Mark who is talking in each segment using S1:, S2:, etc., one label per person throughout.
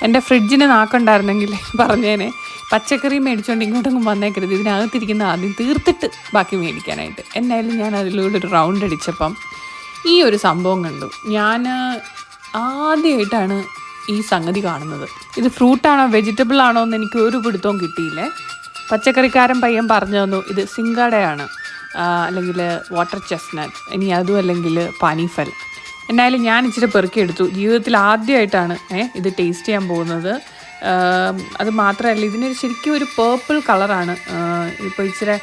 S1: എൻ്റെ ഫ്രിഡ്ജിന് നാക്കുണ്ടായിരുന്നെങ്കിൽ പറഞ്ഞേനെ, പച്ചക്കറി മേടിച്ചുകൊണ്ട് ഇങ്ങോട്ടൊന്നും വന്നേക്കരുത്, ഇതിനകത്തിരിക്കുന്ന ആദ്യം തീർത്തിട്ട് ബാക്കി മേടിക്കാനായിട്ട്. എന്നായാലും ഞാൻ അതിലൂടെ ഒരു റൗണ്ട് അടിച്ചപ്പം ഈ ഒരു സംഭവം കണ്ടു. ഞാൻ ആദ്യമായിട്ടാണ് ഈ സംഗതി കാണുന്നത്. ഇത് ഫ്രൂട്ടാണോ വെജിറ്റബിൾ ആണോ എന്ന് എനിക്ക് ഒരു പിടുത്തവും കിട്ടിയില്ലേ. പച്ചക്കറിക്കാരൻ പയ്യൻ പറഞ്ഞു തന്നു ഇത് സിംഗാടയാണ്, അല്ലെങ്കിൽ വാട്ടർ ചെസ്റ്റ്നട്ട്, ഇനി അതും അല്ലെങ്കിൽ പാനിഫൽ. എന്നാലും ഞാൻ ഇച്ചിരി പെറുക്കിയെടുത്തു. ജീവിതത്തിൽ ആദ്യമായിട്ടാണ് ഇത് ടേസ്റ്റ് ചെയ്യാൻ പോകുന്നത്. അത് മാത്രമല്ല, ഇതിനൊരു ശരിക്കും ഒരു പേർപ്പിൾ കളറാണ്. ഇപ്പോൾ ഇച്ചിരി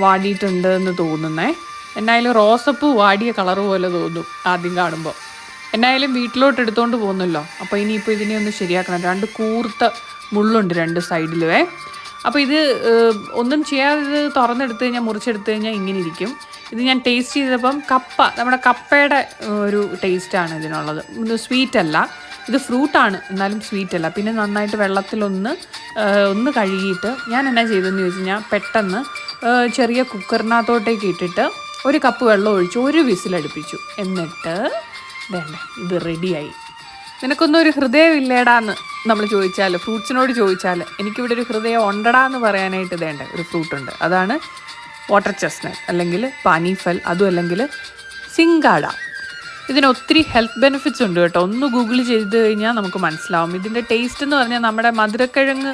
S1: വാടിയിട്ടുണ്ട് എന്ന് തോന്നുന്നേ. എന്നായാലും റോസപ്പൂ വാടിയ കളർ പോലെ തോന്നും ആദ്യം കാണുമ്പോൾ. എന്നായാലും വീട്ടിലോട്ട് എടുത്തുകൊണ്ട് പോകുന്നല്ലോ, അപ്പോൾ ഇനിയിപ്പോൾ ഇതിനെ ഒന്ന് ശരിയാക്കണം. 2 കൂർത്ത മുള്ളുണ്ട് 2 സൈഡിലുവേ. അപ്പോൾ ഇത് ഒന്നും ചെയ്യാതെ ഇത് തുറന്നെടുത്ത് കഴിഞ്ഞാൽ, മുറിച്ചെടുത്ത് കഴിഞ്ഞാൽ ഇങ്ങനെ ഇരിക്കും. ഇത് ഞാൻ ടേസ്റ്റ് ചെയ്തപ്പം നമ്മുടെ കപ്പയുടെ ഒരു ടേസ്റ്റാണ് ഇതിനുള്ളത്. ഇത് സ്വീറ്റ് അല്ല, ഇത് ഫ്രൂട്ടാണ് എന്നാലും സ്വീറ്റ് അല്ല. പിന്നെ നന്നായിട്ട് വെള്ളത്തിലൊന്ന് കഴുകിയിട്ട് ഞാൻ എന്നാ ചെയ്തതെന്ന് ചോദിച്ചു കഴിഞ്ഞാൽ, പെട്ടെന്ന് ചെറിയ കുക്കറിനകത്തോട്ടേക്ക് ഇട്ടിട്ട് 1 കപ്പ് വെള്ളം ഒഴിച്ച് 1 വിസിലടുപ്പിച്ചു. എന്നിട്ട് വേണ്ട, ഇത് റെഡിയായി. നിനക്കൊന്നും ഒരു ഹൃദയമില്ലേടാന്ന് നമ്മൾ ചോദിച്ചാൽ, ഫ്രൂട്ട്സിനോട് ചോദിച്ചാൽ, എനിക്കിവിടെ ഒരു ഹൃദയം ഉണ്ടടാന്ന് പറയാനായിട്ട് വേണ്ട ഒരു ഫ്രൂട്ടുണ്ട്. അതാണ് വാട്ടർ ചെസ്റ്റ്നട്ട് അല്ലെങ്കിൽ പാനിഫൽ, അതും അല്ലെങ്കിൽ സിംഗാട. ഇതിന് ഒത്തിരി ഹെൽത്ത് ബെനിഫിറ്റ്സ് ഉണ്ട് കേട്ടോ. ഒന്ന് ഗൂഗിൾ ചെയ്ത് കഴിഞ്ഞാൽ നമുക്ക് മനസ്സിലാവും. ഇതിൻ്റെ ടേസ്റ്റ് എന്ന് പറഞ്ഞാൽ നമ്മുടെ മധുരക്കിഴങ്ങ്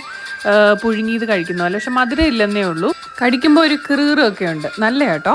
S1: പുഴുങ്ങിയത് കഴിക്കുന്ന പോലെ, പക്ഷെ മധുരം ഇല്ലെന്നേ ഉള്ളൂ. കടിക്കുമ്പോൾ ഒരു കിറുകിറൊക്കെ ഉണ്ട്. നല്ല കേട്ടോ.